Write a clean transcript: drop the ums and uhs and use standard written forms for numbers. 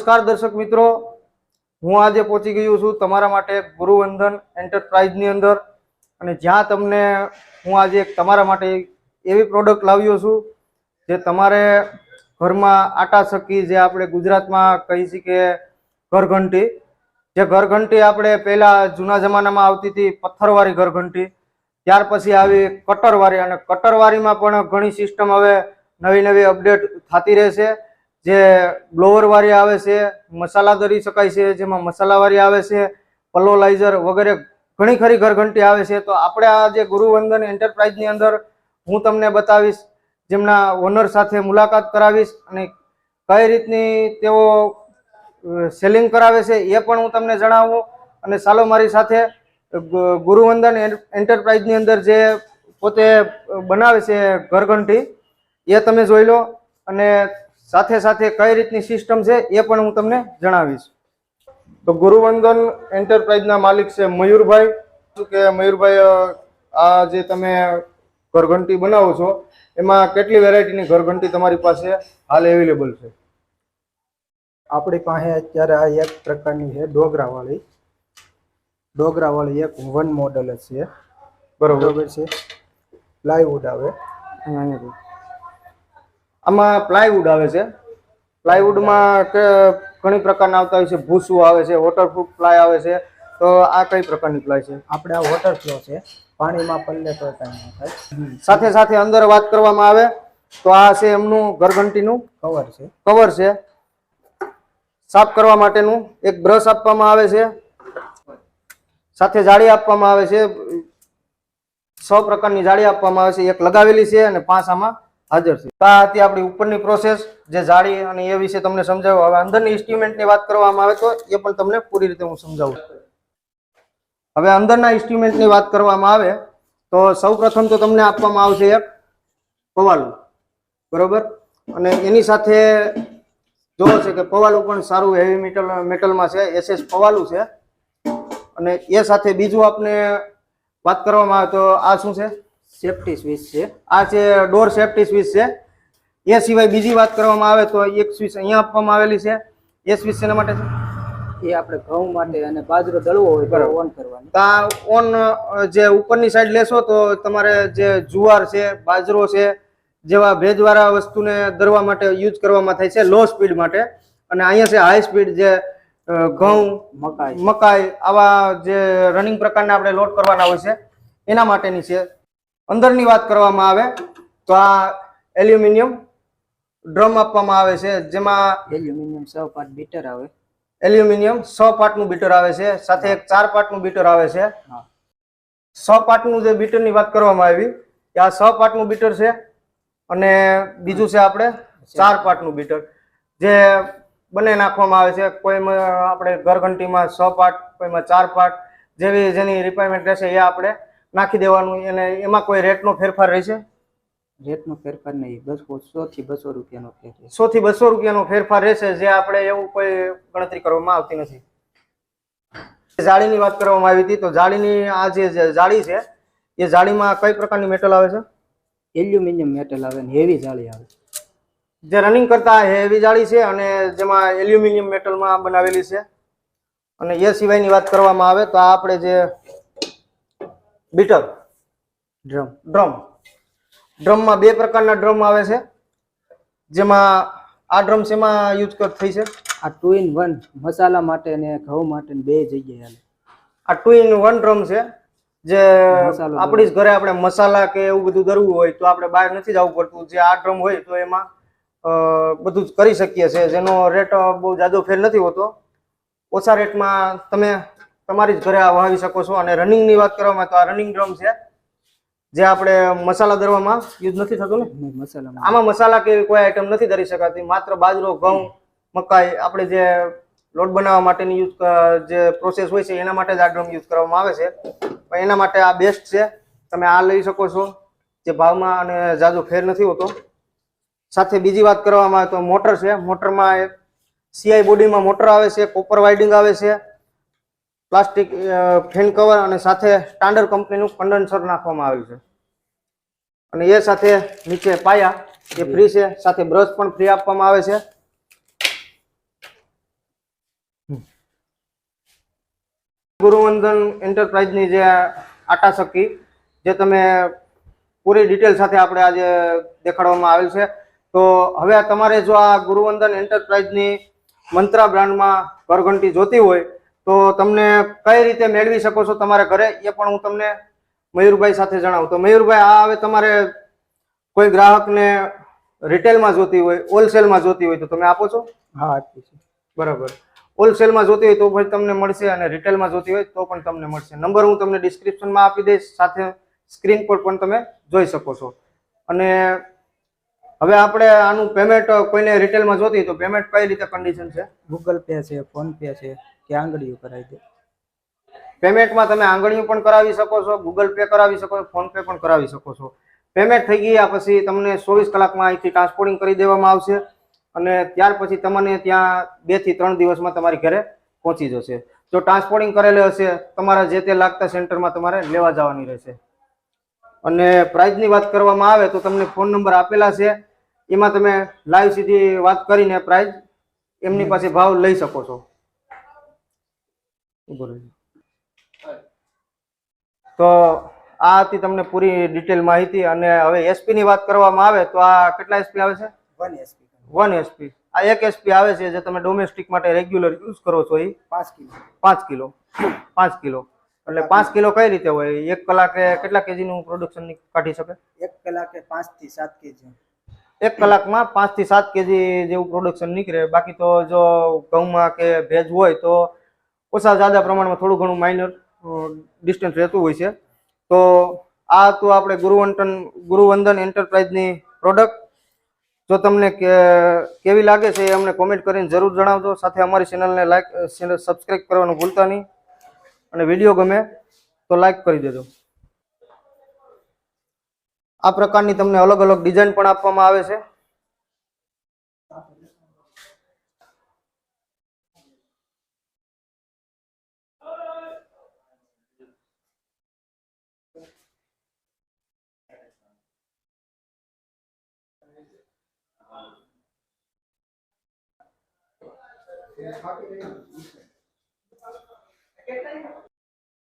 નમસ્કાર દર્શક મિત્રો, હું આજે પહોંચી ગયો છું તમારા માટે ગુરુવંદન એન્ટરપ્રાઇઝની અંદર અને જ્યાં તમને હું આજે તમારા માટે એવી પ્રોડક્ટ લાવ્યો છું જે તમારે ઘરમાં આટાચક્કી, જે આપણે ગુજરાતમાં કહી છીએ કે ઘરઘંટી, જે ઘરઘંટી આપણે પહેલાં જૂના જમાનામાં આવતી હતી પથ્થરવાળી ઘરઘંટી, ત્યાર પછી આવી કટરવાળી, અને કટરવાળીમાં પણ ઘણી સિસ્ટમ હવે નવી નવી અપડેટ થતી રહેશે. જે બ્લોવર વાળી આવે છે, મસાલા દરી શકાય છે, જેમાં મસાલા વાળી આવે છે, પલોલાઇઝર વગેરે ઘણી ખરી ઘરઘંટી આવે છે. તો આપણે આ જે ગુરુવંદન એન્ટરપ્રાઇઝની અંદર હું તમને બતાવીશ, જેમના ઓનર સાથે મુલાકાત કરાવીશ અને કઈ રીતની તેઓ સેલિંગ કરાવે છે એ પણ હું તમને જણાવું. અને ચાલો મારી સાથે ગુરુવંદન એન્ટરપ્રાઇઝની અંદર જે પોતે બનાવે છે ઘરઘંટી એ તમે જોઈ લો, અને સાથે સાથે કઈ રીતની સિસ્ટમ છે એ પણ હું તમને જણાવીશ. તો ગુરુવંદન એન્ટરપ્રાઇઝના માલિક છે મયુરભાઈ. શું કે મયુરભાઈ, આ જે તમે ઘરઘંટી બનાવો છો એમાં કેટલી વેરાયટીની ઘરઘંટી તમારી પાસે હાલ અવેલેબલ છે? આપણી પાસે અત્યારે આ એક પ્રકારની છે ડોગરાવાળી એક વન મોડલ છે. બરોબર છે. પ્લાયવુડ આવે, આમાં પ્લાયવુડ આવે છે. પ્લાયવુડમાં ઘણી પ્રકારના આવતા હોય છે, ભૂસું આવે છે, વોટરપ્રૂફ પ્લાય આવે છે. તો આ કઈ પ્રકારની પ્લાય છે? આપણે આ વોટરફ્લો છે, પાણીમાં પલ્લે તો કાંઈ ન થાય. સાથે સાથે અંદર વાત કરવામાં આવે તો આ છે એમનું ઘરઘંટીનું કવર છે. સાફ કરવા માટેનું એક બ્રશ આપવામાં આવે છે, સાથે જાળી આપવામાં આવે છે. 6 પ્રકારની જાળી આપવામાં આવે છે, એક લગાવેલી છે અને 5 આમાં હાજર છે. આ હતી આપણી ઉપરની પ્રોસેસ, જે જાળી અને એ વિશે તમને સમજાવ્યો. હવે અંદરની ઇન્સ્ટ્રુમેન્ટની વાત કરવામાં આવે તો એ પણ તમને પૂરી રીતે હું સમજાવું. હવે અંદરના ઇન્સ્ટ્રુમેન્ટની વાત કરવામાં આવે તો સૌપ્રથમ તો તમને આપવામાં આવશે એક પવાલું, બરોબર. અને એની સાથે જોવો છે કે પવાલું પણ સારું હેવી મેટલમાં છે, SS પવાલું છે. અને એ સાથે બીજું આપણે વાત કરવામાં આવે તો આ શું છે? સેફટી સ્વિચ છે. આ છે ડોર સેફટી સ્વિચ છે. એ સિવાય બીજી વાત કરવામાં આવે તો એક સ્વિચ અહીંયા આપવામાં આવેલી છે. એ સ્વિચ શેના માટે છે? એ આપણે ઘઉં માટે અને બાજરો દળવો હોય તો ઓન કરવાની. આ ઓન જે ઉપરની સાઈડ લેશો તો તમારે જે જુવાર છે, બાજરો છે, જેવા ભેજવાળા વસ્તુને દળવા માટે યુઝ કરવામાં થાય છે, લો સ્પીડ માટે. અને અહીંયા છે હાઈ સ્પીડ, જે ઘઉં, મકાઈ આવા જે રનિંગ પ્રકારના આપણે લોડ કરવાના હોય છે એના માટેની છે. અંદરની વાત કરવામાં આવે તો આ એલ્યુમિનિયમ ડ્રમ આપવામાં આવે છે, જેમાં એલ્યુમિનિયમ 6 પાર્ટ બીટર આવે. એલ્યુમિનિયમ 6 પાર્ટનું બીટર આવે છે, સાથે એક 4 પાર્ટનું બીટર આવે છે. 6 પાર્ટનું જે બીટરની વાત કરવામાં આવી કે આ 6 પાર્ટનું બીટર છે, અને બીજું છે આપણે 4 પાર્ટનું બીટર, જે બંને નાખવામાં આવે છે. કોઈમાં આપણે ઘરઘંટીમાં 6 પાર્ટ, કોઈમાં 4 પાર્ટ, જેવી જેની રિક્વાયરમેન્ટ રહેશે એ આપણે નાખી દેવાનું. અને એમાં કોઈ રેટનો ફેરફાર રહેશે? રેટનો ફેરફાર નહીં, 100 થી 200 રૂપિયાનો ફેરફાર. 100 થી 200 રૂપિયાનો ફેરફાર રહેશે, જે આપણે એવું કોઈ ગણતરી કરવામાં આવતી નથી. જાળીની વાત કરવામાં આવી હતી તો જાળીની આ જે જાળી છે એ જાળીમાં કઈ પ્રકારની મેટલ આવે છે? એલ્યુમિનિયમ મેટલ આવે ને હેવી જાળી આવે. જે રનિંગ કરતા હેવી જાળી છે અને જેમાં એલ્યુમિનિયમ મેટલમાં બનાવેલી છે. અને એ સિવાયની વાત કરવામાં આવે તો આ આપણે જે બીટર ડ્રમમાં 2 પ્રકારના ડ્રમ આવે છે, જેમાં આ ડ્રમ શેમાં યુઝ થઈ છે? આ 2 in 1 મસાલા માટે અને ઘઉં માટે બે જગ્યાએ હાલે. આ 2 in 1 ડ્રમ છે, જે આપણી જ ઘરે આપણે મસાલા કે એવું બધું દરવું હોય તો આપણે બહાર નથી જવું પડતું. જે આ ડ્રમ હોય તો એમાં બધું જ કરી શકીએ છીએ, જેનો રેટ બહુ જાજો ફેર નથી હોતો. ઓછા રેટમાં તમે તમારી જ ઘરે આ વાવી શકો છો. અને રનિંગની વાત કરવામાં તો આ રનિંગ ડ્રમ છે, જે આપણે મસાલા દરવામાં યુઝ નથી થતું ને. આમાં મસાલા કે કોઈ આઈટમ નથી દરી શકાતી, માત્ર બાજરો, ઘઉં, મકાઈ, આપણે જે લોટ બનાવવા માટેની યુઝ જે પ્રોસેસ હોય છે એના માટે જ આ ડ્રમ યુઝ કરવામાં આવે છે. પણ એના માટે આ બેસ્ટ છે, તમે આ લઈ શકો છો, જે ભાવમાં અને જાજો ફેર નથી હોતો. સાથે બીજી વાત કરવામાં આવે તો મોટર છે. મોટરમાં એક CI બોડીમાં મોટર આવે છે, કોપર વાઇન્ડિંગ આવે છે, પ્લાસ્ટિક ફેન કવર અને સાથે સ્ટાન્ડર્ડ કંપનીનું કન્ડન્સર નાખવામાં આવેલું છે. અને એ સાથે નીચે પાયા એ ફ્રી છે, સાથે બ્રશ પણ ફ્રી આપવામાં આવે છે. ગુરુવંદન એન્ટરપ્રાઇઝની જે આટાચક્કી જે તમે પૂરી ડિટેલ સાથે આપણે આજે દેખાડવામાં આવેલ છે. તો હવે તમારે જો આ ગુરુવંદન એન્ટરપ્રાઇઝની મંત્રા બ્રાન્ડમાં ઘરઘંટી જોતી હોય તો તમને કઈ રીતે મેળવી શકો છો તમારા ઘરે એ પણ હું તમને મયુરભાઈ સાથે જણાવું. તો મયુરભાઈ, આ હવે તમારે કોઈ ગ્રાહકને રિટેલમાં જોતી હોય, હોલસેલમાં જોતી હોય તો તમે આપો છો? હા, આપીએ છીએ. બરાબર. હોલસેલમાં જોતી હોય તો પણ તમને મળશે અને રિટેલમાં જોતી હોય તો પણ તમને મળશે. નંબર હું તમને ડિસ્ક્રિપ્શનમાં આપી દઈશ, સાથે સ્ક્રીન પર પણ તમે જોઈ શકો છો. અને હવે આપણે આનું પેમેન્ટ કોઈને રિટેલમાં જોતી હોય તો પેમેન્ટ કઈ રીતે કન્ડિશન છે? ગૂગલ પે છે, ફોન પે છે કે આંગળીઓ કરાવી દે. પેમેન્ટમાં તમે આંગળીઓ પણ કરાવી શકો છો, ગૂગલ પે કરાવી શકો છો, ફોન પે પણ કરાવી શકો છો. પેમેન્ટ થઈ ગયા પછી તમને 24 કલાકમાં અહીંથી ટ્રાન્સપોર્ટિંગ કરી દેવામાં આવશે અને ત્યાર પછી તમને ત્યાં 2 થી 3 દિવસમાં તમારી ઘરે પહોંચી જશે. જો ટ્રાન્સપોર્ટિંગ કરેલું હશે તમારા જે તે લાગતા સેન્ટરમાં તમારે લેવા જવાની રહેશે. અને પ્રાઇઝની વાત કરવામાં આવે તો તમને ફોન નંબર આપેલા છે, એમાં તમે લાઈવ સીધી વાત કરીને પ્રાઇઝ એમની પાસે ભાવ લઈ શકો છો. તો આ હતી તમને પૂરી ડિટેલ માહિતી. અને હવે એસપી ની વાત કરવામાં આવે તો આ કેટલા એસપી આવે છે? 1 એસપી. 1 એસપી. આ 1 એસપી આવે છે જે તમે ડોમેસ્ટિક માટે રેગ્યુલર યુઝ કરો છો. એ 5 કિલો. 5 કિલો. 5 કિલો એટલે 5 કિલો કઈ રીતે હોય? 1 કલાકે કેટલા કેજી નું પ્રોડક્શન કાઢી શકે? 1 કલાકે 5 થી 7 કેજી. 1 કલાકમાં 5 થી 7 કેજી જેવું પ્રોડક્શન નીકળે. બાકી તો જો ઘઉંમાં કે ભેજ હોય તો ઓછા જાડા પ્રમાણમાં થોડું ઘણું માઇનર ડિસ્ટન્સ રહેતું હોય છે. તો આ હતું આપણે ગુરુવંદન એન્ટરપ્રાઇઝની પ્રોડક્ટ. જો તમને કેવી લાગે છે એ અમને કોમેન્ટ કરીને જરૂર જણાવજો. સાથે અમારી ચેનલને લાઈક, સબસ્ક્રાઇબ કરવાનું ભૂલતા નહીં અને વિડીયો ગમે તો લાઈક કરી દેજો. આ પ્રકારની તમને અલગ અલગ ડિઝાઇન પણ આપવામાં આવે છે.